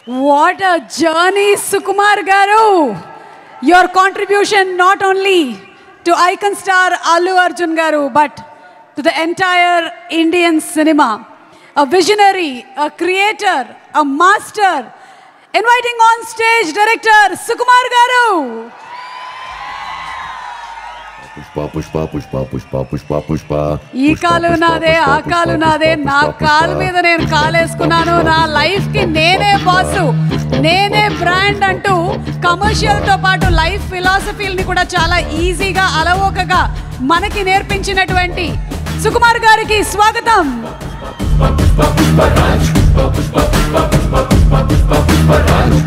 What a journey, Sukumar Garu! Your contribution not only to icon star Allu Arjun Garu, but to the entire Indian cinema. A visionary, a creator, a master. Inviting on stage director Sukumar Garu. Pushpa Pushpa Pushpa Pushpa Pushpa Pushpa ఈ కాలు నాదే ఆ కాలు నాదే నా కాలు మీద నేను కాలేసుకున్నాను నా లైఫ్ కి నేనే బాసు నేనే బ్రాండ్ అంటూ కమర్షియల్ తో పాటు లైఫ్ ఫిలాసఫీని కూడా చాలా ఈజీగా అలవోకగా మనకి నేర్పించినటువంటి సుకుమార్ గారికి స్వాగతం.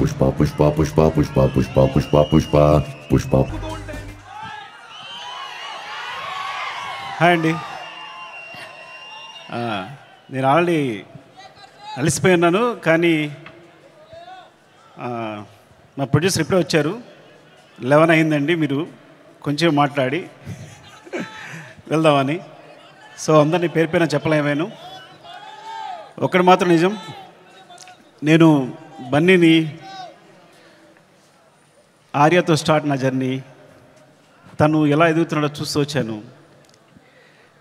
పుష్ప పుష్ప పుష్ప పుష్ప పుష్ప పుష్ప పుష్ప పుష్ప. హాయ్ అండి, నేను ఆల్రెడీ అలసిపోయి ఉన్నాను, కానీ మా ప్రొడ్యూసర్ ఇప్పుడే వచ్చారు. 11 అయిందండి, మీరు కొంచెం మాట్లాడి వెళ్దామని. సో అందరినీ పేరు పైన చెప్పలేమేను. ఒకటి మాత్రం నిజం, నేను బన్నీని ఆర్యతో స్టార్ట్ నా జర్నీ, తను ఎలా ఎదుగుతున్నాడో చూస్తూ వచ్చాను.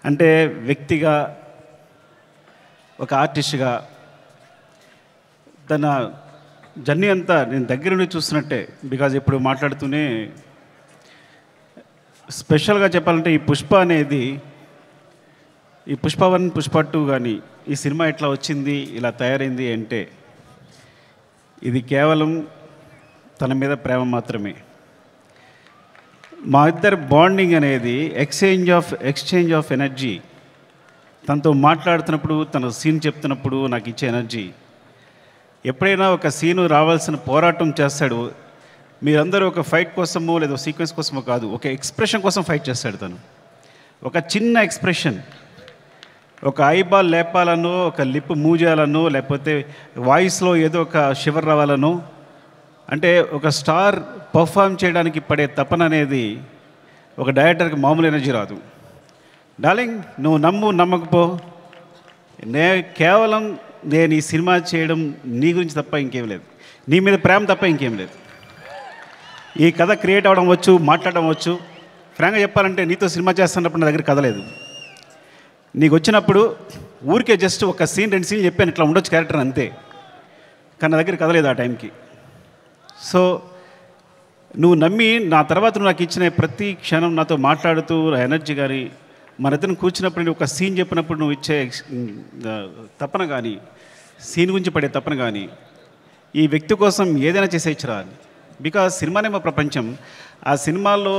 అంటే వ్యక్తిగా, ఒక ఆర్టిస్ట్గా తన జర్నీ అంతా నేను దగ్గర నుండి చూస్తున్నట్టే. బికాజ్ ఇప్పుడు మాట్లాడుతూనే స్పెషల్గా చెప్పాలంటే ఈ పుష్ప అనేది, ఈ పుష్ప 1 పుష్ప 2 కానీ ఈ సినిమా ఎట్లా వచ్చింది, ఇలా తయారైంది అంటే ఇది కేవలం తన మీద ప్రేమ మాత్రమే. మా ఇద్దరు బాండింగ్ అనేది ఎక్స్చేంజ్ ఆఫ్ ఎనర్జీ. తనతో మాట్లాడుతున్నప్పుడు, తన సీన్ చెప్తున్నప్పుడు నాకు ఇచ్చే ఎనర్జీ. ఎప్పుడైనా ఒక సీను రావాల్సిన పోరాటం చేస్తాడు. మీరందరూ ఒక ఫైట్ కోసమో లేదా సీక్వెన్స్ కోసమో కాదు, ఒక ఎక్స్ప్రెషన్ కోసం ఫైట్ చేస్తాడు తను. ఒక చిన్న ఎక్స్ప్రెషన్, ఒక ఐబాల్ లేపాలనో, ఒక లిప్ మూవ్ చేయాలనో, లేకపోతే వాయిస్లో ఏదో ఒక షివర్ రావాలనో, అంటే ఒక స్టార్ పర్ఫామ్ చేయడానికి పడే తపన అనేది ఒక డైరెక్టర్కి మామూలు ఎనర్జీ రాదు. డార్లింగ్, నువ్వు నమ్మకపో, కేవలం నేను ఈ సినిమా చేయడం నీ గురించి తప్ప ఇంకేం లేదు, నీ మీద ప్రేమ తప్ప ఇంకేం లేదు. ఈ కథ క్రియేట్ అవ్వడం వచ్చు, మాట్లాడడం వచ్చు. ఫ్రాంక్గా చెప్పాలంటే నీతో సినిమా చేస్తున్నప్పుడు నా దగ్గర కథ లేదు. నీకు వచ్చినప్పుడు ఊరికే జస్ట్ ఒక సీన్ 2 సీన్లు చెప్పాను, ఇట్లా ఉండొచ్చు క్యారెక్టర్ అంతే, కానీ నా దగ్గర కథ లేదు ఆ టైంకి. సో నువ్వు నమ్మి నా తర్వాత నువ్వు నాకు ఇచ్చిన ప్రతి క్షణం నాతో మాట్లాడుతూ ఎనర్జీ కానీ, మన ఇద్దరం కూర్చున్నప్పుడు ఒక సీన్ చెప్పినప్పుడు నువ్వు ఇచ్చే తపన కానీ, సీన్ గురించి పడే తపన కానీ, ఈ వ్యక్తి కోసం ఏదైనా చేసేయచ్చురా అని. బికాజ్ సినిమానే మా ప్రపంచం. ఆ సినిమాలో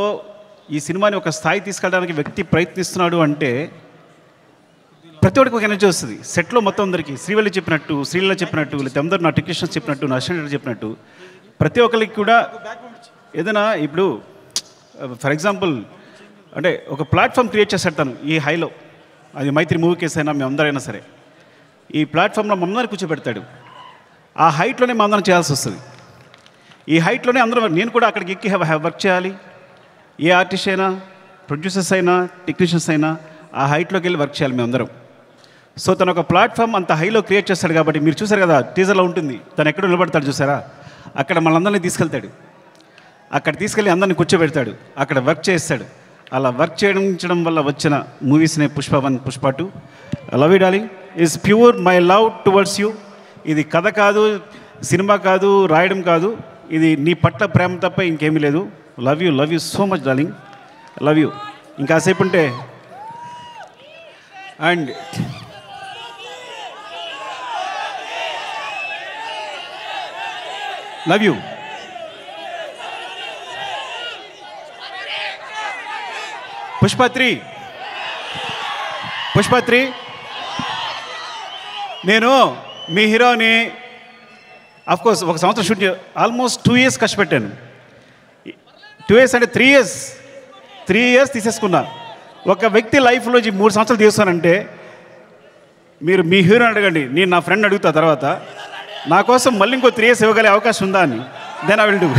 ఈ సినిమాని ఒక స్థాయి తీసుకెళ్ళడానికి వ్యక్తి ప్రయత్నిస్తున్నాడు అంటే ప్రతి ఒక్కరికి ఒక ఎనర్జీ వస్తుంది. సెట్లో మొత్తం అందరికీ శ్రీవల్లి చెప్పినట్టు, శ్రీలీల చెప్పినట్టు, లేకపోతే అందరూ నా టెక్నీషియన్స్ చెప్పినట్టు, నా అసిస్టెంట్ చెప్పినట్టు, ప్రతి ఒక్కరికి కూడా ఏదైనా ఇప్పుడు ఫర్ ఎగ్జాంపుల్ అంటే ఒక ప్లాట్ఫామ్ క్రియేట్ చేస్తాడు తను ఈ హైలో. అది మైత్రి మూవీ కేసు అయినా మేమందరైనా సరే ఈ ప్లాట్ఫామ్లో మమ్మల్ని కూర్చోబెడతాడు. ఆ హైట్లోనే మా అందరం చేయాల్సి వస్తుంది. ఈ హైట్లోనే అందరూ, నేను కూడా అక్కడికి ఎక్కి వర్క్ చేయాలి. ఏ ఆర్టిస్ట్ అయినా, ప్రొడ్యూసర్స్ అయినా, టెక్నీషియన్స్ అయినా ఆ హైట్లోకి వెళ్ళి వర్క్ చేయాలి మేమందరం. సో తను ఒక ప్లాట్ఫామ్ అంత హైలో క్రియేట్ చేస్తాడు. కాబట్టి మీరు చూసారు కదా, టీజర్లో ఉంటుంది, తను ఎక్కడ నిలబడతాడు చూసారా, అక్కడ మనందరినీ తీసుకెళ్తాడు. అక్కడ తీసుకెళ్ళి అందరినీ కూర్చోబెడతాడు, అక్కడ వర్క్ చేస్తాడు. అలా వర్క్ చేయడం వల్ల వచ్చిన మూవీస్నే Pushpa 1 Pushpa 2. Love you darling is pure my love towards you. ఇది కథ కాదు, సినిమా కాదు, రాయడం కాదు, ఇది నీ పట్ల ప్రేమ తప్ప ఇంకేమీ లేదు. Love you so much darling, love you. ఇంకాసేపు ఉంటే అండ్ లవ్ యూ. పుష్ప 3 నేను మీ హీరోని అఫ్కోర్స్ 1 సంవత్సరం షూట్ ఆల్మోస్ట్ 2 years కష్టపెట్టాను. 2 years అంటే 3 years తీసేసుకున్నా. ఒక వ్యక్తి లైఫ్లో 3 సంవత్సరాలు తీస్తానంటే మీరు మీ హీరోని అడగండి, నేను నా ఫ్రెండ్ అడుగుతా తర్వాత నా కోసం మళ్ళీ ఇంకో 3 years ఇవ్వగలే అవకాశం ఉందా అని. Then I will do.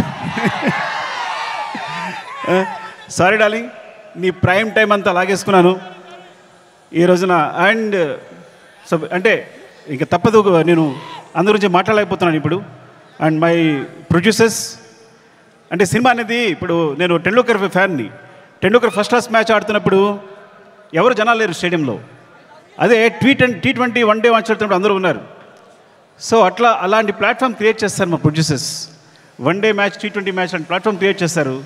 Sorry darling, నీ ప్రైమ్ టైం అంతా లాగేసుకున్నాను ఈ రోజున. అండ్ సో అంటే ఇంకా తప్పదు, నేను అందరి గురించి మాట్లాడలేకపోతున్నాను ఇప్పుడు. And my producers. అంటే సినిమా అనేది ఇప్పుడు నేను టెండూల్కర్ ఫ్యాన్ని. టెండూల్కర్ ఫస్ట్ క్లాస్ మ్యాచ్ ఆడుతున్నప్పుడు ఎవరు జనాలు లేరు స్టేడియంలో. అదే T20 వన్ డే మ్యాచ్ ఆడుతున్నప్పుడు అందరూ ఉన్నారు. సో అలాంటి ప్లాట్ఫామ్ క్రియేట్ చేస్తారు మా producers. One day match, T20 match లాంటి ప్లాట్ఫామ్ క్రియేట్ చేస్తారు.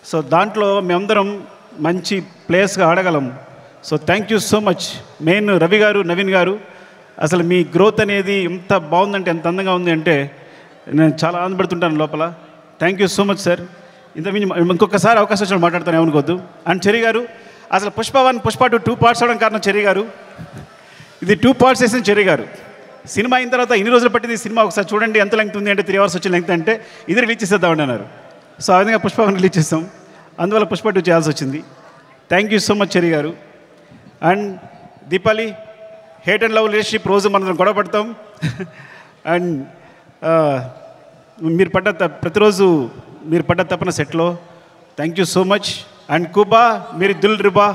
సో దాంట్లో మేమందరం మంచి ప్లేయర్స్గా ఆడగలం. So thank you so much. Main Ravi garu, Naveen గారు, అసలు మీ గ్రోత్ అనేది ఎంత బాగుందంటే, ఎంత అందంగా ఉంది అంటే నేను చాలా ఆనందపడుతుంటాను లోపల. Thank you so much sir. ఇంకొకసారి అవకాశం వచ్చిన మాట్లాడతాను, ఏమనుకోవద్దు. అండ్ చెర్రీ గారు, అసలు పుష్ప 1, పుష్ప 2 2 పార్ట్స్ అవడం కారణం చెర్రీ గారు. ఇది 2 పార్ట్స్ వేసిన చెర్రీ గారు. సినిమా అయిన తర్వాత ఇన్ని రోజులు పట్టింది సినిమా, ఒకసారి చూడండి ఎంత లెంగ్త్ ఉంది అంటే 3 hours వచ్చిన లెంగ్త్ అంటే ఇది రిలీజ్ చేసేద్దామని అన్నారు. సో ఆ విధంగా పుష్ప 1 రిలీజ్ చేస్తాం. అందువల్ల పుష్ప 2 చేయాల్సి వచ్చింది. Thank you so much Cherry garu. And Deepali, hate and love relationship రోజు మనం గొడవ పడతాం. అండ్ మీరు ప్రతిరోజు మీరు పడ్డ తప్పన సెట్లో. Thank you so much. And కుబా, మీరు దిల్ రుబా.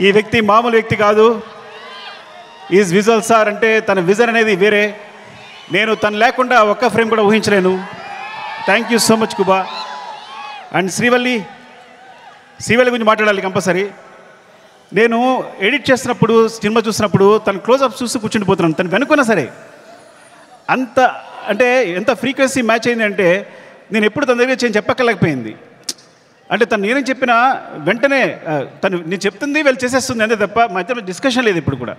ఈ వ్యక్తి మామూలు వ్యక్తి కాదు. Is visual sir. అంటే తన విజన్ అనేది వేరే. నేను తను లేకుండా ఒక్క ఫ్రేమ్ కూడా ఊహించలేను. Thank you so much Kuba. And Srivalli గురించి మాట్లాడాలి కంపల్సరీ. నేను ఎడిట్ చేస్తున్నప్పుడు, సినిమా చూసినప్పుడు తను క్లోజ్అప్ చూసి కూర్చుండిపోతున్నాను. తను వెనుకున్నా సరే అంత అంటే ఎంత ఫ్రీక్వెన్సీ మ్యాచ్ అయింది అంటే నేను ఎప్పుడు తన దగ్గర చెప్పక్కర్లేకపోయింది. అంటే తను నేనేం చెప్పినా వెంటనే తను నేను చెప్తుంది వీళ్ళు చేసేస్తుంది అంతే తప్ప మా ఇద్దరు డిస్కషన్ లేదు ఇప్పుడు కూడా.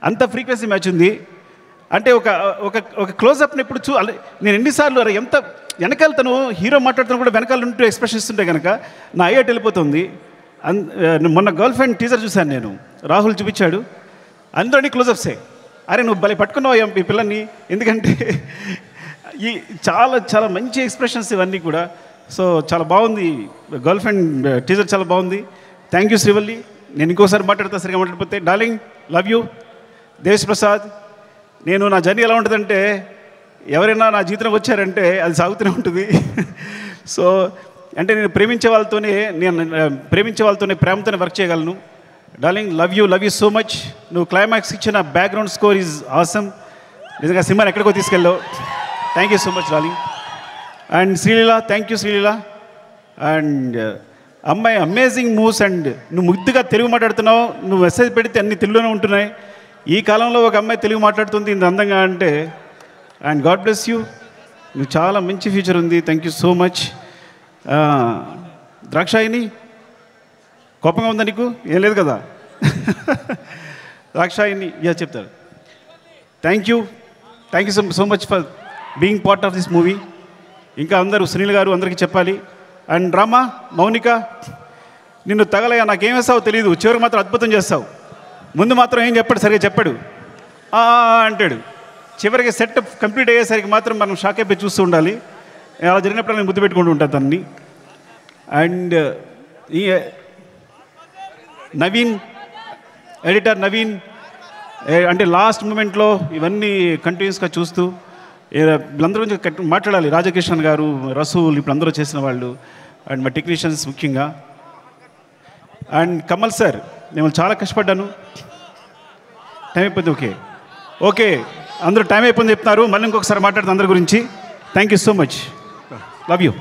అంత ఫ్రీక్వెన్సీ మ్యాచ్ ఉంది. అంటే ఒక క్లోజ్అప్ని ఇప్పుడు నేను ఎన్నిసార్లు ఎంత వెనకాల తను హీరో మాట్లాడుతున్నా కూడా వెనకాల ఉంటూ ఎక్స్ప్రెషన్ ఇస్తుంటే కనుక నా అయ్యేట్ వెళ్ళిపోతుంది. మొన్న గర్ల్ ఫ్రెండ్ టీజర్ చూశాను నేను, రాహుల్ చూపించాడు, అందరినీ క్లోజ్అప్సే. అరే నువ్వు భలే పట్టుకున్నావు ఈ పిల్లల్ని, ఎందుకంటే ఈ చాలా చాలా మంచి ఎక్స్ప్రెషన్స్ ఇవన్నీ కూడా. సో చాలా బాగుంది గర్ల్ ఫ్రెండ్ టీజర్, చాలా బాగుంది. Thank you Srivalli. నేను ఇంకోసారి మాట్లాడతా సరిగా మాట్లాడిపోతే. Darling, love you. Desh Prasad, నేను నా జర్నీ ఎలా ఉంటుందంటే ఎవరైనా నా జీవితంలో వచ్చారంటే అది సాగుతూనే ఉంటుంది. సో అంటే నేను ప్రేమించే వాళ్ళతోనే ప్రేమతోనే వర్క్ చేయగలను. Darling, love you so much. నువ్వు క్లైమాక్స్ ఇచ్చిన బ్యాక్గ్రౌండ్ స్కోర్ ఈజ్ ఆసమ్. నిజంగా సినిమాని ఎక్కడికో తీసుకెళ్ళావు. Thank you so much darling. And Sreeleela, thank you Sreeleela. And అమ్మాయి అమేజింగ్ మూవ్స్. అండ్ నువ్వు ముద్దుగా తెలుగు మాట్లాడుతున్నావు. నువ్వు మెసేజ్ పెడితే అన్ని తెలుగులోనే ఉంటున్నాయి. ఈ కాలంలో ఒక అమ్మాయి తెలుగు మాట్లాడుతుంది ఇంత అందంగా అంటే. And God bless you. నువ్వు చాలా మంచి ఫ్యూచర్ ఉంది. Thank you so much. Dakshayani, కోపంగా ఉందా నీకు? ఏం లేదు కదా. ద్రాక్షాయిని చెప్తారు. Thank you so much for being part of this movie. ఇంకా అందరూ సునీల్ గారు అందరికీ చెప్పాలి. అండ్ రామా, మౌనిక, నిన్ను తగలయ్యా నాకేం వేస్తావో తెలియదు, చివరికి మాత్రం అద్భుతం చేస్తావు. ముందు మాత్రం ఏం చెప్పాడు, సరిగా చెప్పాడు అంటాడు. చివరికి సెట్ కంప్లీట్ అయ్యేసరికి మాత్రం మనం షాక్ అయిపోయి చూస్తూ ఉండాలి. అలా జరిగినప్పుడు నేను ముద్దు పెట్టుకుంటూ ఉంటాను తన్ని. అండ్ ఈ నవీన్, ఎడిటర్ నవీన్, అంటే లాస్ట్ మూమెంట్లో ఇవన్నీ కంటిన్యూస్గా చూస్తూ వీళ్ళందరూ గురించి మాట్లాడాలి. రాజకిషన్ గారు, రసూల్, ఇప్పుడు అందరూ చేసిన వాళ్ళు. అండ్ మా టెక్నీషియన్స్ ముఖ్యంగా. అండ్ కమల్ సార్, నేను చాలా కష్టపడ్డాను. టైం అయిపోయింది. ఓకే అందరూ టైం అయిపోయింది చెప్తున్నారు. మళ్ళీ ఇంకొకసారి మాట్లాడుతుంది అందరి గురించి. Thank you so much. Love you.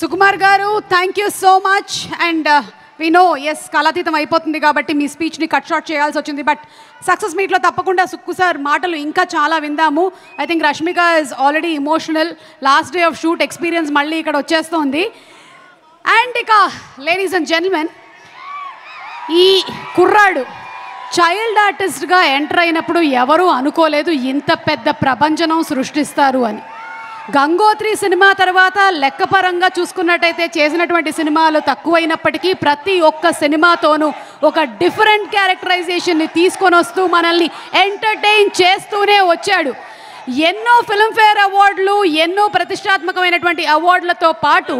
Sukumar garu, thank you so much. And we know, ఎస్ కాలాతీతం అయిపోతుంది కాబట్టి మీ స్పీచ్ని కట్ షార్ట్ చేయాల్సి వచ్చింది. బట్ సక్సెస్ మీట్లో తప్పకుండా సుక్కు సార్ మాటలు ఇంకా చాలా విందాము. I think Rashmika is already emotional. Last day of shoot experience మళ్ళీ ఇక్కడ వచ్చేస్తోంది. అండ్ ఇక లేడీస్ అండ్ జెంటిల్మెన్, ఈ కుర్రాడు చైల్డ్ ఆర్టిస్ట్గా ఎంటర్ అయినప్పుడు ఎవరూ అనుకోలేదు ఇంత పెద్ద ప్రపంచం సృష్టిస్తారు అని. గంగోత్రి సినిమా తర్వాత లెక్కపరంగా చూసుకున్నట్టయితే చేసినటువంటి సినిమాలు తక్కువైనప్పటికీ ప్రతి ఒక్క సినిమాతోనూ ఒక డిఫరెంట్ క్యారెక్టరైజేషన్ని తీసుకొని వస్తూ మనల్ని ఎంటర్టైన్ చేస్తూనే వచ్చాడు. ఎన్నో ఫిల్మ్ఫేర్ అవార్డులు, ఎన్నో ప్రతిష్టాత్మకమైనటువంటి అవార్డులతో పాటు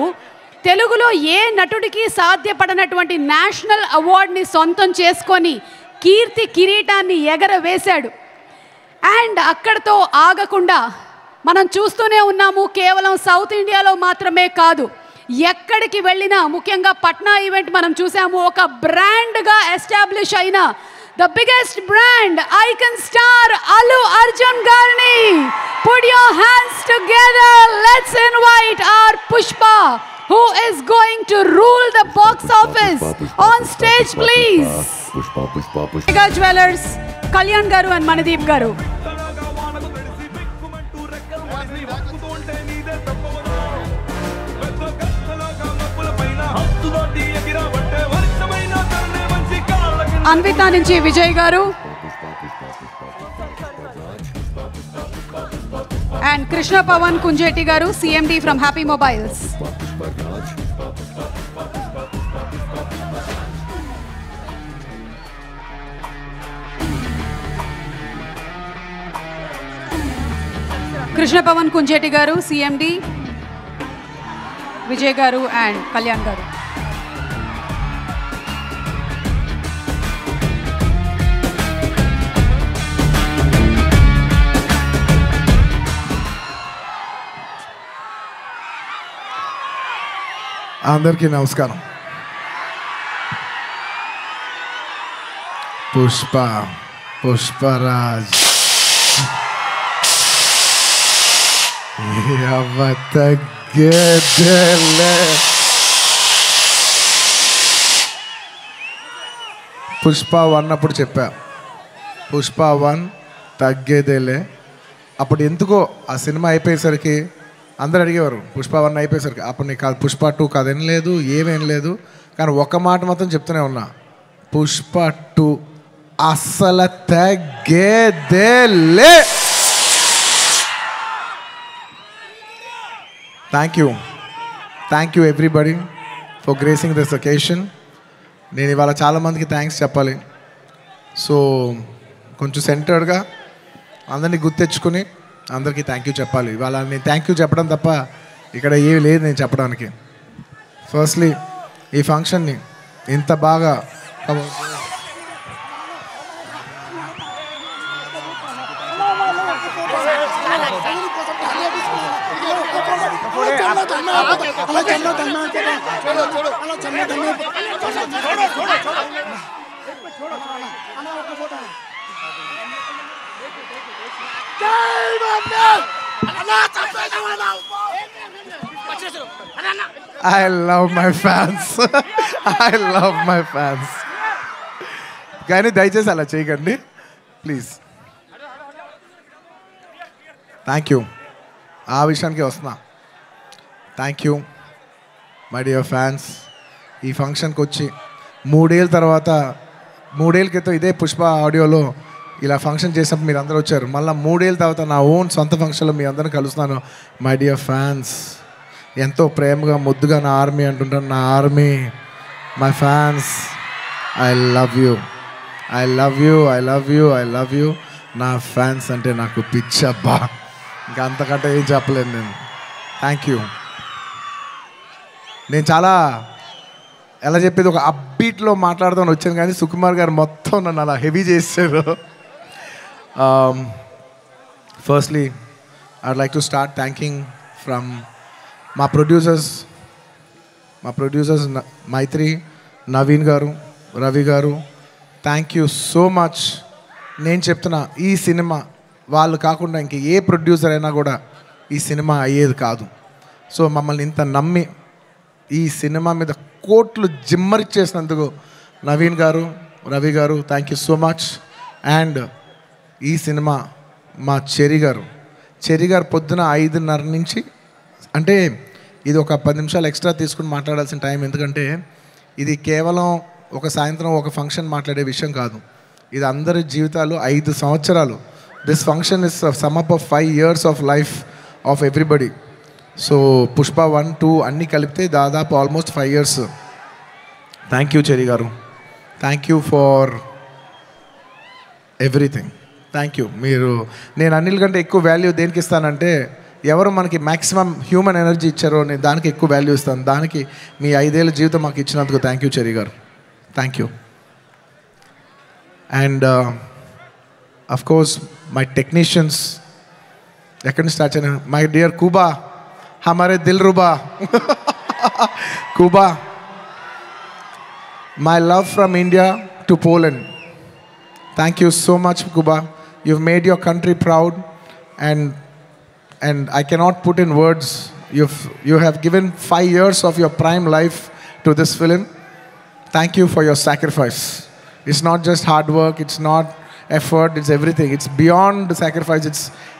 తెలుగులో ఏ నటుడికి సాధ్యపడనటువంటి నేషనల్ అవార్డుని సొంతం చేసుకొని కీర్తి కిరీటాన్ని ఎగరవేశాడు. అండ్ అక్కడితో ఆగకుండా మనం చూస్తూనే ఉన్నాము. కేవలం సౌత్ ఇండియాలో మాత్రమే కాదు, ఎక్కడికి వెళ్ళినా, ముఖ్యంగా పట్నా ఈవెంట్ మనం చూసాము, ఒక బ్రాండ్గా ఎస్టాబ్లిష్ అయిన the biggest brand icon star Allu Arjun గారిని put your hands together. Let's invite our Pushpa who is going to rule the box office on stage, please. Pushpa, Pushpa, Pushpa. Mega Jewelers, Kalyan garu and Manadeep garu. Anvita nunchi Vijay garu and Krishna Pawan Kunjeti garu, CMD from Happy Mobiles. Krishna Pawan Kunjeti garu, CMD, Vijay garu and Kalyan garu. అందరికీ నమస్కారం. పుష్ప, పుష్పరాజ్ తగ్గేదేలే. పుష్ప 1 అప్పుడు చెప్పా, పుష్ప 1 తగ్గేదేలే. అప్పుడు ఎందుకో ఆ cinema అయిపోయేసరికి అందరు అడిగేవారు, పుష్ప 1 అయిపోయేసరికి అప్పుడు నీకు కాదు, పుష్ప 2 కాదు, ఏం లేదు, ఏమేం లేదు. కానీ ఒక మాట మాత్రం చెప్తూనే ఉన్నా, పుష్ప 2 అస్సలు తగ్గేదేలే. Thank you everybody for gracing this occasion. నేను ఇవాళ చాలామందికి థ్యాంక్స్ చెప్పాలి. సో కొంచెం సెంటర్డ్గా అందరినీ గుర్తెచ్చుకొని అందరికీ థ్యాంక్ యూ చెప్పాలి. ఇవాళ నేను థ్యాంక్ యూ చెప్పడం తప్ప ఇక్కడ ఏమి లేదు నేను చెప్పడానికి. ఫస్ట్లీ ఈ ఫంక్షన్ని ఇంత బాగా I love my fans. I love my fans. కానీ దయచేసి అలా చేయకండి ప్లీజ్. Thank you. ఆ విషయానికి వస్తున్నా. Thank you my dear fans. ఈ ఫంక్షన్కి వచ్చి 3 ఏళ్ళ తర్వాత, 3 ఏళ్ళ క్రితం ఇదే పుష్ప ఆడియోలో ఇలా ఫంక్షన్ చేసినప్పుడు మీరు అందరూ వచ్చారు. మళ్ళీ 3 ఏళ్ళ తర్వాత నా ఓన్ సొంత ఫంక్షన్లో మీ అందరిని కలుస్తున్నాను. మై డియర్ ఫ్యాన్స్, ఎంతో ప్రేమగా ముద్దుగా నా ఆర్మీ అంటుంటాను. నా army, my fans, I love you, I love you, I love you, I love you. నా ఫ్యాన్స్ అంటే నాకు పిచ్చబ్బా, ఇంకా అంతకంటే ఏం చెప్పలేను నేను. Thank you. నేను చాలా ఎలా చెప్పేది, ఒక అప్బీట్లో మాట్లాడదామని వచ్చాను, కానీ సుకుమార్ గారు మొత్తం నన్ను అలా హెవీ చేశారు. Firstly I'd like to start thanking from మా ప్రొడ్యూసర్స్ మైత్రి, నవీన్ గారు, రవి గారు. Thank you so much. నేను చెప్తున్నా, ఈ సినిమా వాళ్ళు కాకుండా ఇంక ఏ ప్రొడ్యూసర్ అయినా కూడా ఈ సినిమా అయ్యేది కాదు. సో మమ్మల్ని ఇంత నమ్మి ఈ సినిమా మీద కోట్లు జిమ్మరిచ్చేసినందుకు నవీన్ గారు, రవి గారు, thank you so much. And ఈ సినిమా మా చెరి గారు పొద్దున 5:30 నుంచి, అంటే ఇది ఒక 10 నిమిషాలు ఎక్స్ట్రా తీసుకుని మాట్లాడాల్సిన టైం, ఎందుకంటే ఇది కేవలం ఒక సాయంత్రం ఒక ఫంక్షన్ మాట్లాడే విషయం కాదు. ఇది అందరి జీవితాలు 5 సంవత్సరాలు. This function is sum up of 5 years of life of everybody. So Pushpa 1, 2 అన్నీ కలిపితే దాదాపు almost 5 years. Thank you Cherry garu, thank you for everything. Thank you. నేను అన్నిల కంటే ఎక్కువ వాల్యూ దేనికి ఇస్తానంటే, ఎవరు మనకి మ్యాక్సిమం హ్యూమన్ ఎనర్జీ ఇచ్చారో నేను దానికి ఎక్కువ వాల్యూ ఇస్తాను. దానికి మీ 5 ఏళ్ళ జీవితం మాకు ఇచ్చినందుకు thank you Cherry garu, thank you. And of course my technicians, ఎక్కడి నుంచి స్టార్ట్ చేయను, మై డియర్ కూబా, హమారే దిల్ రుబా, Kuba, my love from India to Poland. Thank you so much, Kuba. You've made your country proud, and I cannot put in words. You have given 5 years of your prime life to this film. Thank you for your sacrifice. It's not just hard work, it's not effort, it's everything. It's beyond the sacrifice.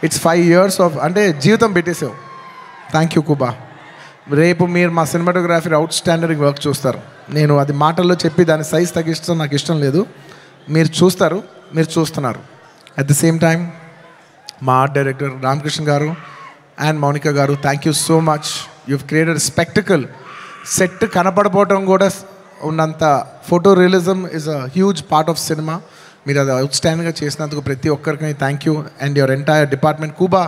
It's 5 years of అంటే జీవితం పెట్టేసావు. Thank you కుబా. రేపు మీరు మా cinematography out standard work చూస్తారు. నేను అది మాటల్లో చెప్పి దాని సైజ్ తగ్గిస్తాం నాకు ఇష్టం లేదు. మీరు చూస్తారు, మీరు చూస్తున్నారు. అట్ ది సేమ్ టైం మా art director Ramakrishna garu and Mounika garu, thank you so much. You've created spectacle. Set కనపడపోవటం కూడా ఉన్నంత photo realism is a huge part of cinema. మీరు అది అవుట్స్టాండింగ్గా చేసినందుకు ప్రతి ఒక్కరికి thank you and your entire department. Kuba,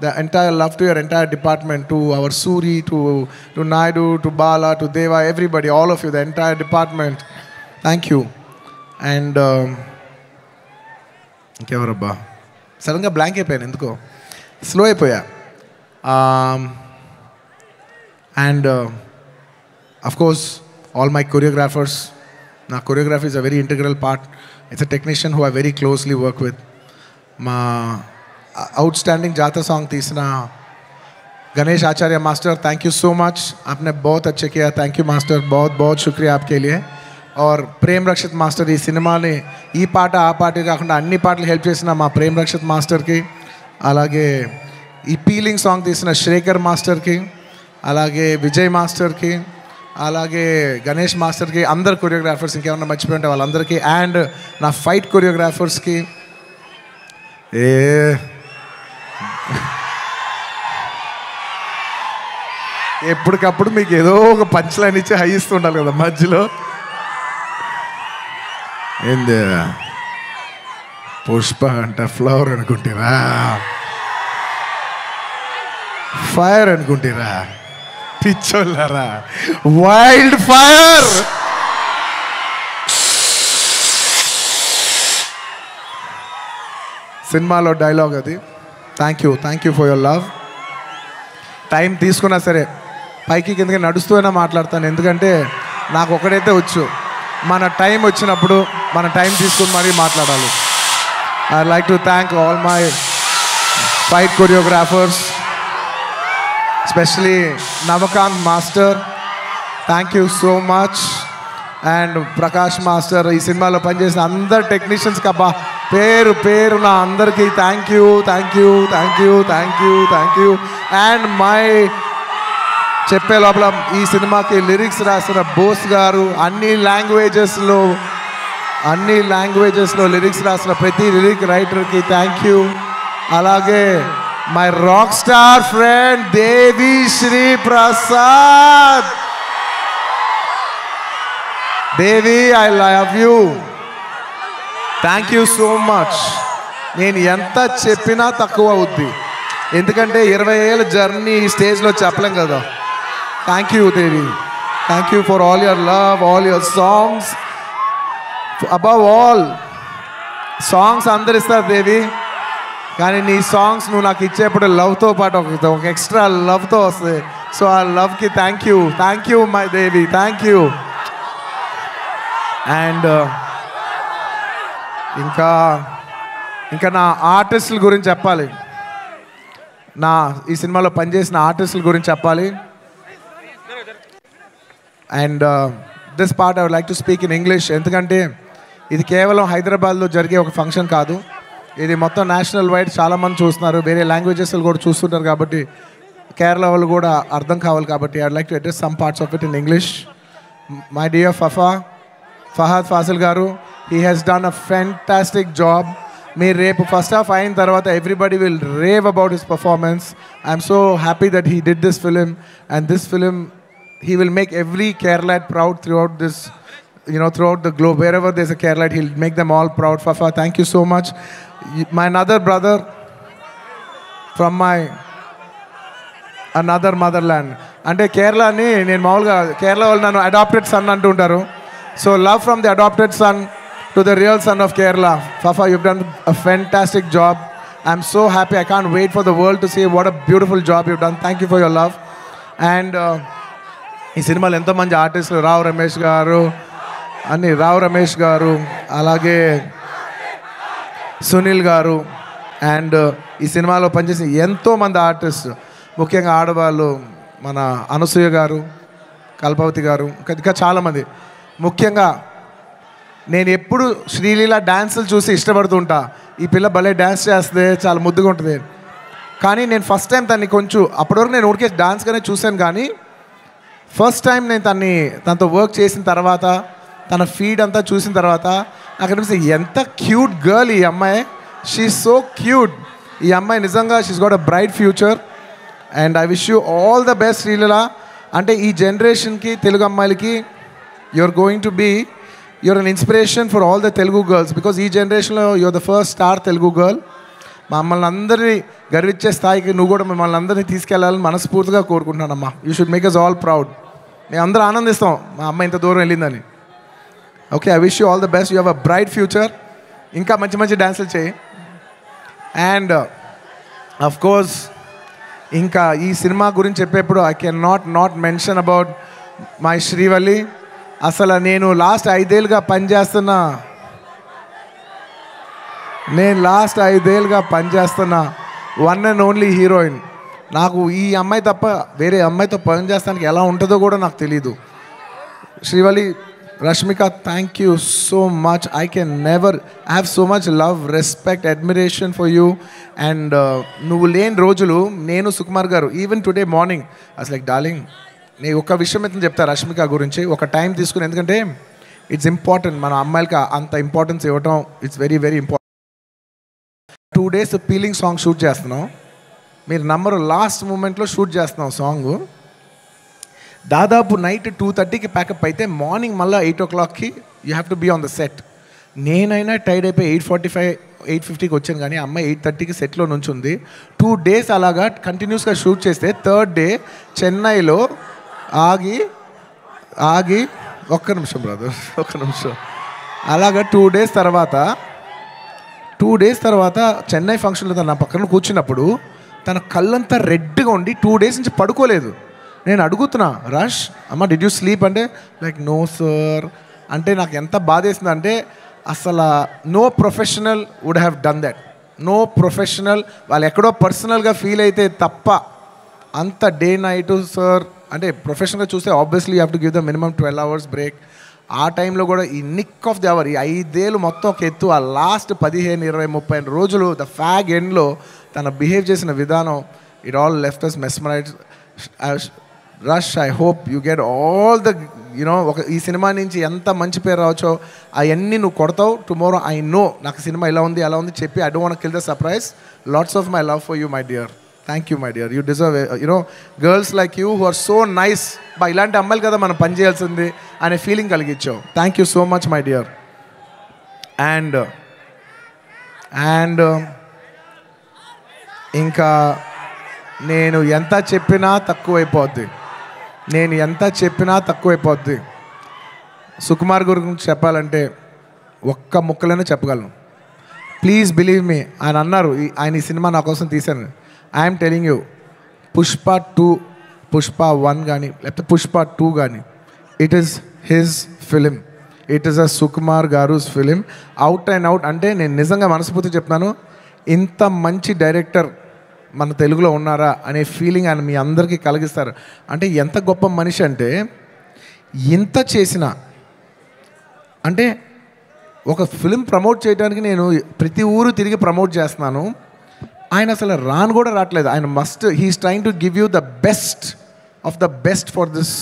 the entire love to your entire department, to our Suri, to Naidu, to Bala, to Deva, everybody, all of you, the entire department, thank you. And ఇంకెవరబ్బా, సడన్గా blank అయిపోయాను, ఎందుకో slow అయిపోయా. And of course, all my choreographers. Now, choreography is a very integral part. It's a technician who I very closely work with. My outstanding Jata song तीसरा Ganesh Acharya master, thank you so much. आपने बहुत अच्छे किया, thank you master, बहुत बहुत शुक्रिया आपके लिए. और प्रेम रक्षित मास्टर ఈ సినిమాని ఈ పాట ఆ పాట కాకుండా అన్ని పాటలు హెల్ప్ చేసిన మా ప్రేమ్ రక్షిత్ మాస్టర్కి, అలాగే ఈ పీలింగ్ సాంగ్ తీసిన శ్రేఖర్ మాస్టర్కి, అలాగే విజయ్ మాస్టర్కి, అలాగే గణేష్ మాస్టర్కి, అందరు కొరియోగ్రాఫర్స్, ఇంకేమన్నా మర్చిపోయి ఉంటే వాళ్ళందరికీ, అండ్ నా ఫైట్ కొరియోగ్రాఫర్స్కి. ఎప్పటికప్పుడు మీకు ఏదో ఒక పంచ్ లైన్ ఇచ్చి హై ఇస్తూ ఉండాలి కదా మధ్యలో. ఏంది పుష్ప అంట ఫ్లవర్ అనుకుంటారా, ఫైర్ అనుకుంటారా, పిచ్చోళ్ళారా, వైల్డ్ ఫైర్. సినిమాలో డైలాగ్ అది. Thank you for your love. Time తీసుకున్నా సరే పైకి కిందకి నడుస్తూనే మాట్లాడతాను, ఎందుకంటే నాకు ఒకడైతే వచ్చు, మన టైం వచ్చినప్పుడు మన టైం తీసుకుని మరీ మాట్లాడాలి. I like to thank all my fight choreographers, especially Navakant Master, thank you so much, and Prakash Master. ఈ సినిమాలో పనిచేసిన అందరు టెక్నీషియన్స్ కబ్బా పేరు నా అందరికీ థ్యాంక్ యూ. అండ్ మై చెప్పే లోపల ఈ సినిమాకి లిరిక్స్ రాసిన బోస్ గారు, అన్ని లాంగ్వేజెస్లో లిరిక్స్ రాసిన ప్రతి లిరిక్ రైటర్కి థ్యాంక్ యూ. అలాగే my rock star friend Devi Shri Prasad. Devi, I love you. Thank you so much. నేను ఎంత చెప్పినా తక్కువ అవుద్ది, ఎందుకంటే 20 ఏళ్ళ జర్నీ ఈ స్టేజ్లో చెప్పలేం కదా. Thank you Devi, thank you for all your love, all your songs. Above all songs అందరు ఇస్తారు దేవి, కానీ నీ సాంగ్స్ నువ్వు నాకు ఇచ్చేప్పుడు లవ్తో పాటు ఒక ఎక్స్ట్రా లవ్తో వస్తుంది. సో ఆ లవ్కి thank you my Devi, thank you. And ఇంకా నా ఆర్టిస్టుల గురించి చెప్పాలి, ఈ సినిమాలో పనిచేసిన ఆర్టిస్టుల గురించి చెప్పాలి. And this part I would like to speak in English, ఎందుకంటే ఇది కేవలం హైదరాబాద్లో జరిగే ఒక ఫంక్షన్ కాదు, ఇది మొత్తం నేషనల్ వైడ్ చాలామంది చూస్తున్నారు, వేరే లాంగ్వేజెస్ కూడా చూస్తుంటారు, కాబట్టి కేరళ వాళ్ళు కూడా అర్థం కావాలి. కాబట్టి I would like to address some parts of it in English. My dear Fahadh Faasil garu, he has done a fantastic job. మీరు రేపు ఫస్ట్ హాఫ్ అయిన తర్వాత everybody will rave about his performance. I'm so happy that he did this film, and this film he will make every Keralite proud throughout this, throughout the globe. Wherever there's a Keralite, he'll make them all proud. Fafa, thank you so much. My another brother from my another motherland. అంటే కేరళని నేను మామూలుగా కేరళ వాళ్ళు నన్ను adopted son అంటుంటారు. So love from the adopted son to the real son of Kerala. Fafa, you've done a fantastic job. I'm so happy. I can't wait for the world to see what a beautiful job you've done. Thank you for your love. And ఈ సినిమాలో ఎంతోమంది ఆర్టిస్టులు, రావు రమేష్ గారు, అలాగే సునీల్ గారు, and ఈ సినిమాలో పనిచేసిన ఎంతోమంది ఆర్టిస్ట్, ముఖ్యంగా ఆడవాళ్ళు మన అనసూయ గారు, కల్పవతి గారు, ఇంకా చాలామంది. ముఖ్యంగా నేను ఎప్పుడు శ్రీలీల డ్యాన్సులు చూసి ఇష్టపడుతుంటా. ఈ పిల్ల భలే డ్యాన్స్ చేస్తే చాలా ముద్దుగా ఉంటుంది. కానీ నేను ఫస్ట్ టైం తన్ని కొంచెం అప్పటివరకు నేను ఊరికే డాన్స్గానే చూశాను, కానీ ఫస్ట్ టైం నేను తనతో వర్క్ చేసిన తర్వాత, తన ఫీడ్ అంతా చూసిన తర్వాత నాకు అనిపిస్తుంది ఎంత క్యూట్ గర్ల్ ఈ అమ్మాయి. She so cute. ఈ అమ్మాయి నిజంగా she's got a bright future and I wish you all the best Sreeleela. అంటే ఈ జనరేషన్కి, తెలుగు అమ్మాయిలకి you're an inspiration for all the Telugu girls, because ఈ జనరేషన్లో you're the first star Telugu girl. మమ్మల్ని అందరినీ గర్వించే స్థాయికి నువ్వు కూడా మమ్మల్ని అందరినీ తీసుకెళ్ళాలని మనస్ఫూర్తిగా కోరుకుంటున్నానమ్మా. You should make us all proud. మేము అందరూ ఆనందిస్తాం మా అమ్మ ఇంత దూరం వెళ్ళిందని. Okay, I wish you all the best. You have a bright future. ఇంకా మంచి మంచి డ్యాన్సులు చేయి. అండ్ అఫ్ కోర్స్ ఇంకా ఈ సినిమా గురించి చెప్పేప్పుడు I can not mention about my Srivalli. అసలు నేను లాస్ట్ 5 ఏళ్ళుగా పనిచేస్తున్న వన్ అండ్ ఓన్లీ హీరోయిన్. నాకు ఈ అమ్మాయి తప్ప వేరే అమ్మాయితో పని చేస్తానికి ఎలా ఉంటుందో కూడా నాకు తెలీదు. Srivalli, Rashmika, thank you so much. I can never have so much love, respect, admiration for you. And నువ్వు లేని రోజులు నేను, సుకుమార్ గారు, ఈవెన్ టుడే మార్నింగ్ అసలు లైక్ డార్లింగ్, నేను ఒక విషయం అయితే చెప్తా రష్మిక గురించి, ఒక టైం తీసుకుని. ఎందుకంటే ఇట్స్ ఇంపార్టెంట్, మన అమ్మాయిలకి అంత ఇంపార్టెన్స్ ఇవ్వటం it's very very important. 2 days peeling song shoot చేస్తున్నాం. మీరు నమ్మరు, లాస్ట్ మూమెంట్లో షూట్ చేస్తున్నాం సాంగ్. దాదాపు నైట్ 2:30కి ప్యాకప్ అయితే మార్నింగ్ మళ్ళీ 8 o'clockకి you have to be on the set. నేనైనా టైర్డ్ అయిపోయి 8:45, 8:50కి వచ్చాను, కానీ అమ్మాయి 8:30కి సెట్లో నుంచుంది. 2 days అలాగా కంటిన్యూస్గా షూట్ చేస్తే థర్డ్ డే చెన్నైలో ఆగి ఒక్క నిమిషం అలాగా 2 days తర్వాత చెన్నై ఫంక్షన్లో తన నా పక్కన కూర్చున్నప్పుడు తన కళ్ళంతా రెడ్గా ఉండి 2 days నుంచి పడుకోలేదు. నేను అడుగుతున్నా, రష్ అమ్మ డిడ్ యూ స్లీప్ అంటే లైక్ నో సార్ అంటే నాకు ఎంత బాధేసింది అంటే అసలు no professional would have done that. No professional వాళ్ళు ఎక్కడో పర్సనల్గా ఫీల్ అయితే తప్ప అంత డే నైట్ సార్ అంటే ప్రొఫెషనల్గా చూస్తే obviously you have to give the minimum 12 hours break. ఆ టైంలో కూడా ఈ నిక్ ఆఫ్ ది అవర్, ఈ 5 ఏళ్ళు మొత్తం ఒక ఎత్తు, ఆ లాస్ట్ 15, 20, 30 రోజులు ద ఫ్యాగ్ ఎండ్లో తన బిహేవ్ చేసిన విధానం, it all left us mesmerized. Rush, I hope you get all the ఈ సినిమా నుంచి ఎంత మంచి పేరు రావచ్చో అవన్నీ నువ్వు కొడతావు. టుమారో ఐ నో నాకు సినిమా ఇలా ఉంది అలా ఉంది చెప్పి I don't want kill the surprise. Lots of my love for you my dear. Thank you my dear. You deserve girls like you who are so nice. ఇలాంటి అమ్మాయిలు కదా మనం పని చేయాల్సింది అనే ఫీలింగ్ కలిగించావు. Thank you so much my dear. And ఇంకా నేను ఎంత చెప్పినా తక్కువైపోద్ది. సుకుమార్ గురించి చెప్పాలంటే ఒక్క ముక్కలోనే చెప్పగలను. Please believe me. ఆయన అన్నారు ఆయన ఈ సినిమా నా కోసం తీశాను. I'm telling you, Pushpa 2, Pushpa 1 కానీ లేకపోతే పుష్ప 2 కానీ it is his film. It is a Sukumar గారుస్ ఫిలిం. Out and out. అంటే నేను నిజంగా మనస్ఫూర్తిగా చెప్తున్నాను, ఇంత మంచి డైరెక్టర్ మన తెలుగులో ఉన్నారా అనే ఫీలింగ్ ఆయన మీ అందరికీ కలిగిస్తారు. అంటే ఎంత గొప్ప మనిషి అంటే ఇంత చేసిన అంటే ఒక ఫిలిం ప్రమోట్ చేయడానికి నేను ప్రతి ఊరు తిరిగి ప్రమోట్ చేస్తున్నాను. ఆయన అసలు రాను కూడా రావట్లేదు. ఆయన he's trying to give you the best of the best for this.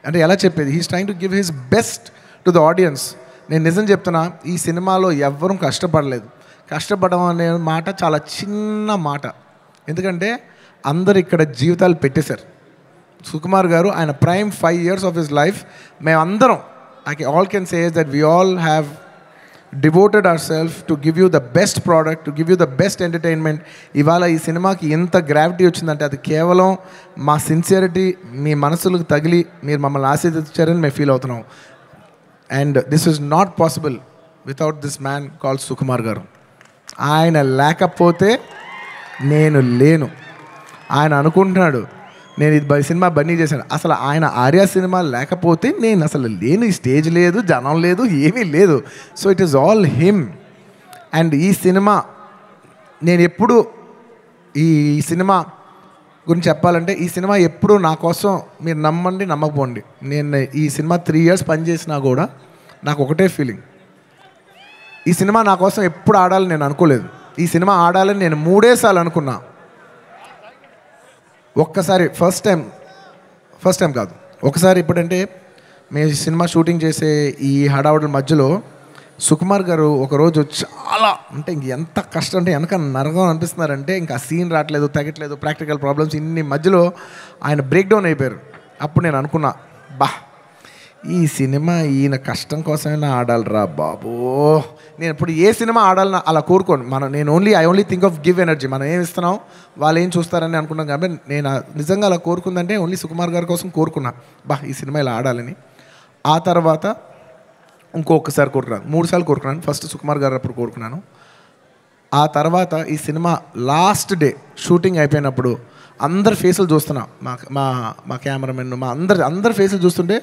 అంటే ఎలా చెప్పేది, he's trying to give his best to the audience. నేను నిజం చెప్తున్నా, ఈ సినిమాలో ఎవ్వరూ కష్టపడలేదు. కష్టపడడం అనే మాట చాలా చిన్న మాట. ఎందుకంటే అందరు ఇక్కడ జీవితాలు పెట్టేశారు. సుకుమార్ గారు ఆయన prime 5 years of his life మేమందరం all can say that we all have devoted our self to give you the best product, to give you the best entertainment. ఇవాళ ఈ సినిమాకి ఎంత గ్రావిటీ వచ్చిందంటే అది కేవలం మా సిన్సియరిటీ మీ మనసులకు తగిలి మీరు మమ్మల్ని ఆశీర్వదించారని మేము ఫీల్ అవుతున్నాం. And this is not possible without this man called Sukumar garu. ఆయన లేకపోతే నేను లేను. ఆయన అనుకుంటున్నాడు నేను ఇది సినిమా బన్నీ చేశాను. అసలు ఆయన ఆర్య సినిమా లేకపోతే నేను అసలు లేను, ఈ స్టేజ్ లేదు, జనం లేదు, ఏమీ లేదు. So it is all him. And ఈ సినిమా నేను ఎప్పుడు ఈ సినిమా గురించి చెప్పాలంటే, ఈ సినిమా ఎప్పుడు నా కోసం, మీరు నమ్మండి నమ్మకపోండి, నేను ఈ సినిమా 3 years పనిచేసినా కూడా నాకు ఒకటే ఫీలింగ్, ఈ సినిమా నా కోసం ఎప్పుడు ఆడాలని నేను అనుకోలేదు. ఈ సినిమా ఆడాలని నేను 3 సార్లు అనుకున్నా. ఒక్కసారి ఫస్ట్ టైం కాదు, ఒకసారి ఇప్పుడంటే మేము సినిమా షూటింగ్ చేసే ఈ హడావుడి మధ్యలో సుకుమార్ గారు ఒకరోజు చాలా అంటే ఇంక ఎంత కష్టం అంటే వెనక నరకం అనిపిస్తున్నారంటే ఇంకా సీన్ రావట్లేదు, తగ్గట్లేదు, ప్రాక్టికల్ ప్రాబ్లమ్స్ ఇన్ని మధ్యలో ఆయన బ్రేక్ డౌన్ అయిపోయారు. అప్పుడు నేను అనుకున్నా, ఈ సినిమా ఈయన కష్టం కోసమైనా ఆడాలిరా బాబో. నేను ఇప్పుడు ఏ సినిమా ఆడాలన్నా అలా కోరుకోను. I only think of give energy. మనం ఏం ఇస్తున్నాం, వాళ్ళు ఏం చూస్తారని అనుకున్నాం. కాబట్టి నేను నిజంగా అలా కోరుకుందంటే ఓన్లీ సుకుమార్ గారి కోసం కోరుకున్నా, ఈ సినిమా ఇలా ఆడాలని. ఆ తర్వాత ఇంకొకసారి కోరుకున్నాను, 3 సార్లు కోరుకున్నాను. ఫస్ట్ సుకుమార్ గారు అప్పుడు కోరుకున్నాను. ఆ తర్వాత ఈ సినిమా లాస్ట్ డే షూటింగ్ అయిపోయినప్పుడు అందరి ఫేసులు చూస్తున్నా, మా కెమెరామెన్, మా అందరి ఫేసులు చూస్తుంటే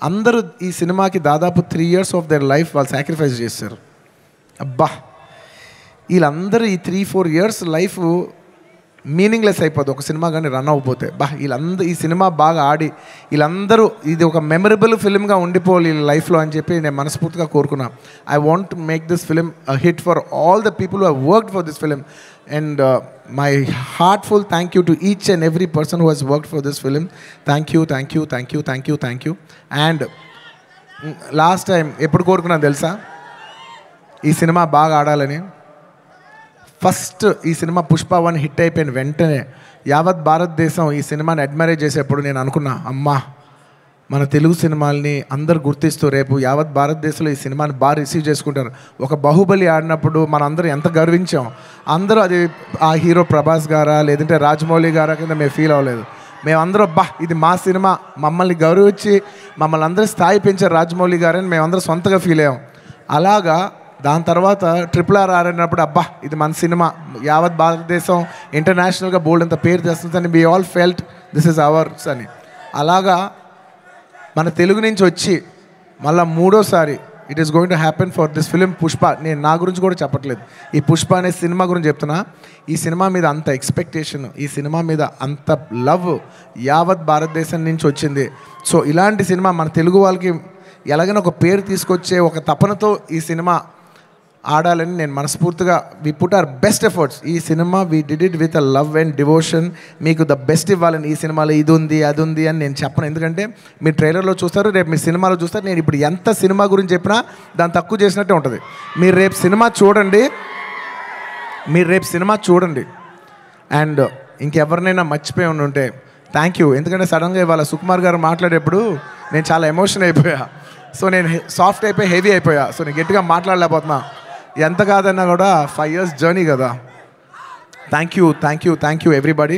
అందరూ ఈ సినిమాకి దాదాపు 3 years ఆఫ్ దేర్ లైఫ్ వాళ్ళు సాక్రిఫైస్ చేశారు. వీళ్ళందరూ ఈ 3-4 years లైఫ్ మీనింగ్లెస్ అయిపోద్ది ఒక సినిమా కానీ రన్ అవ్వకపోతే. వీళ్ళందరూ ఈ సినిమా బాగా ఆడి వీళ్ళందరూ ఇది ఒక మెమరబుల్ ఫిల్మ్గా ఉండిపోవాలి వీళ్ళ లైఫ్లో అని చెప్పి నేను మనస్ఫూర్తిగా కోరుకున్నా. I want to make this film a hit for all the people who have worked for this film. And my heartful thank you to each and every person who has worked for this film. Thank you. And last time ఎప్పుడు కోరుకున్నాను తెలుసా ఈ cinema బాగా ఆడాలని? First ఈ cinema Pushpa 1 hit అయిపోయిన వెంటనే యావత్ భారతదేశం ఈ సినిమాని అడ్మైర్ చేసేప్పుడు నేను అనుకున్నా, అమ్మా మన తెలుగు సినిమాల్ని అందరు గుర్తిస్తూ రేపు యావత్ భారతదేశంలో ఈ సినిమాని బాగా రిసీవ్ చేసుకుంటారు. ఒక బాహుబలి ఆడినప్పుడు మనందరూ ఎంత గర్వించాం. అందరూ అది ఆ హీరో ప్రభాస్ గారా లేదంటే రాజమౌళి గారా కింద మేము ఫీల్ అవ్వలేదు. మేమందరూ ఇది మా సినిమా, మమ్మల్ని గౌరవించి మమ్మల్ని అందరూ స్థాయి పెంచారు రాజమౌళి గారని మేమందరూ సొంతగా ఫీల్ అయ్యాం. అలాగా దాని తర్వాత RRR ఆడినప్పుడు ఇది మన సినిమా, యావత్ భారతదేశం ఇంటర్నేషనల్గా బోల్డ్ అంత పేరు తెస్తుందని we all felt this is ours అని. అలాగా మన తెలుగు నుంచి వచ్చి మళ్ళీ 3వసారి it is going to happen for this film Pushpa. నేను నా గురించి కూడా చెప్పట్లేదు, ఈ పుష్ప అనే సినిమా గురించి చెప్తున్నా. ఈ సినిమా మీద అంత ఎక్స్పెక్టేషన్, ఈ సినిమా మీద అంత లవ్ యావత్ భారతదేశం నుంచి వచ్చింది. సో ఇలాంటి సినిమా మన తెలుగు వాళ్ళకి ఎలాగైనా ఒక పేరు తీసుకొచ్చే ఒక తపనతో ఈ సినిమా ఆడాలని నేను మనస్ఫూర్తిగా we put our best efforts. ఈ సినిమా we did it with a love and devotion. మీకు ద బెస్ట్ ఇవ్వాలని, ఈ సినిమాలో ఇది ఉంది అది ఉంది అని నేను చెప్పను. ఎందుకంటే మీరు ట్రైలర్లో చూస్తారు, రేపు మీరు సినిమాలో చూస్తారు. నేను ఇప్పుడు ఎంత సినిమా గురించి చెప్పినా దాన్ని తక్కువ చేసినట్టే ఉంటుంది. మీరు రేపు సినిమా చూడండి. అండ్ ఇంకెవరినైనా మర్చిపోయి ఉంటే థ్యాంక్ యూ. ఎందుకంటే సడన్గా ఇవాళ సుకుమార్ గారు మాట్లాడేప్పుడు నేను చాలా ఎమోషన్ అయిపోయా. సో నేను సాఫ్ట్ అయిపోయి హెవీ అయిపోయా. సో నేను గట్టిగా మాట్లాడలేకపోతున్నా. ఎంత కాదన్నా కూడా 5 years జర్నీ కదా. Thank you everybody.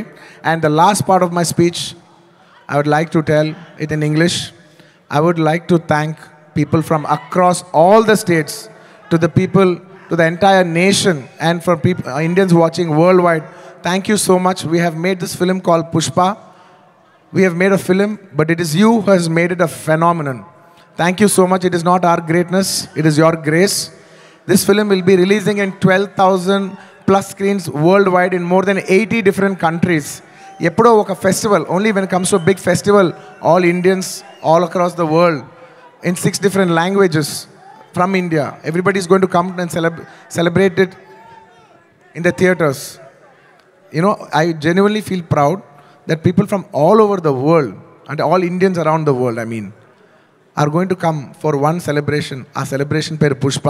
And the last part of my speech I would like to tell it in English. I would like to thank people from across all the states, to the people, to the entire nation, and for people, Indians watching worldwide. Thank you so much. We have made this film called Pushpa. We have made a film, but it is you who has made it a phenomenon. Thank you so much. It is not our greatness, it is your grace. This film will be releasing in 12,000 plus screens worldwide in more than 80 different countries. Eppudo oka festival, only when it comes to a big festival, all Indians all across the world in 6 different languages from India, everybody is going to come and celebrate it in the theaters. You know, I genuinely feel proud that people from all over the world, and all Indians around the world, I mean, are going to come for one celebration. ఆ celebration పేరు పుష్ప.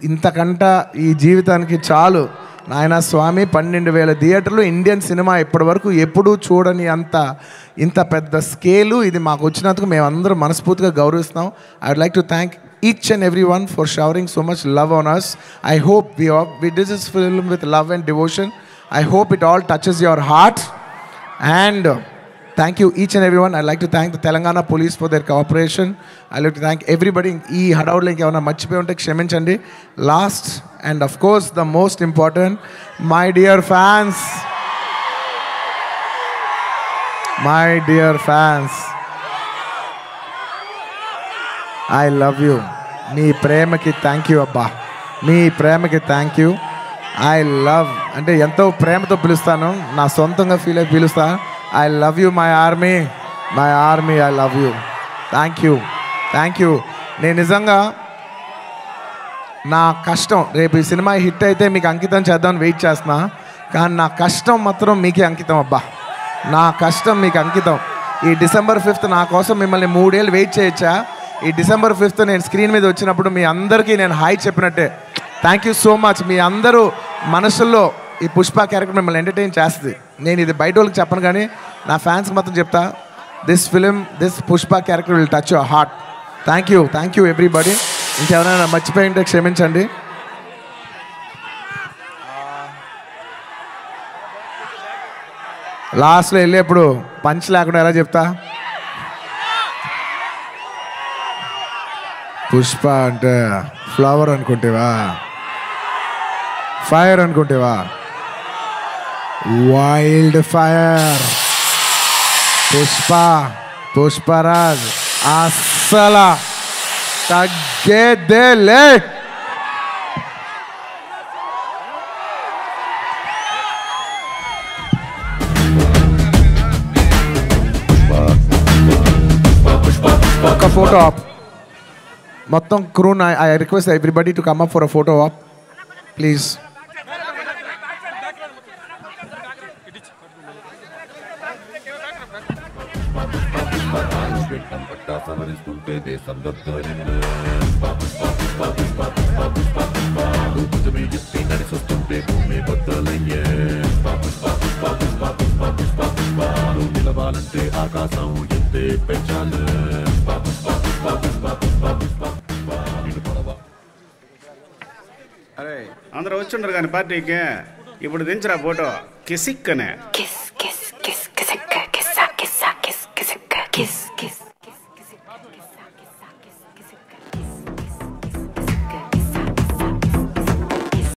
ఇంతకంట ఈ జీవితానికి చాలు నాయన స్వామి. 12,000 థియేటర్లు, Indian cinema ఇప్పటి వరకు ఎప్పుడూ చూడని ఇంత పెద్ద స్కేలు ఇది మాకు వచ్చినందుకు మేమందరం మనస్ఫూర్తిగా గౌరవిస్తున్నాం. I would like to thank each and everyone for showering so much love on us. I hope we did this film with love and devotion. I hope it all touches your heart. And thank you each and everyone. I'd like to thank the Telangana police for their cooperation. I'd like to thank everybody. Ee hadaudlo inke marchipoyi unte kshaminchandi. Last and of course the most important, my dear fans, my dear fans, I love you. మీ ప్రేమకి thank you అబ్బా, మీ ప్రేమకి thank you. I love అంటే ఎంతో ప్రేమతో పిలుస్తాను, నా సొంతంగా ఫీల్ అయి పిలుస్తా. I love you my army, my army, I love you. Thank you, thank you. నేను నిజంగా నా కష్టం, రేపు ఈ సినిమా హిట్ అయితే మీకు అంకితం చేద్దామని వెయిట్ చేస్తున్నా, కానీ నా కష్టం మాత్రం మీకే అంకితం అబ్బా, నా కష్టం మీకు అంకితం. ఈ December 5th నా కోసం మిమ్మల్ని 3 ఏళ్ళు వెయిట్ చేయొచ్చా? ఈ December 5th నేను స్క్రీన్ మీద వచ్చినప్పుడు మీ అందరికీ నేను హాయ్ చెప్పినట్టే. Thank you so much. మీ అందరూ మనసుల్లో ఈ పుష్ప క్యారెక్టర్ మిమ్మల్ని ఎంటర్టైన్ చేస్తుంది. నేను ఇది బయట వాళ్ళకి చెప్పను, కానీ నా ఫ్యాన్స్కి మాత్రం చెప్తా, this film, this Pushpa character will touch your heart. Thank you everybody. ఇంకెవరైనా మర్చిపోయి ఉంటే క్షమించండి. లాస్ట్లో వెళ్ళేప్పుడు పంచ్ లేకుండా ఎలా చెప్తా? పుష్ప అంటే ఫ్లవర్ అనుకుంటేవా, ఫైర్ అనుకుంటేవా? Wild fire. పుష్పరాజ్ అస్సలు తగ్గేదేలే. ఒక ఫోటో ఆప్ మొత్తం crew. I request everybody to come up for a photo op please. నిలవాలంటే ఆకాశం ఎత్తే పెంచాలి. అరే అందరూ వచ్చుండరు కానీ పార్టీకి ఇప్పుడు దించరా ఫోటో కిసిక్ అనే.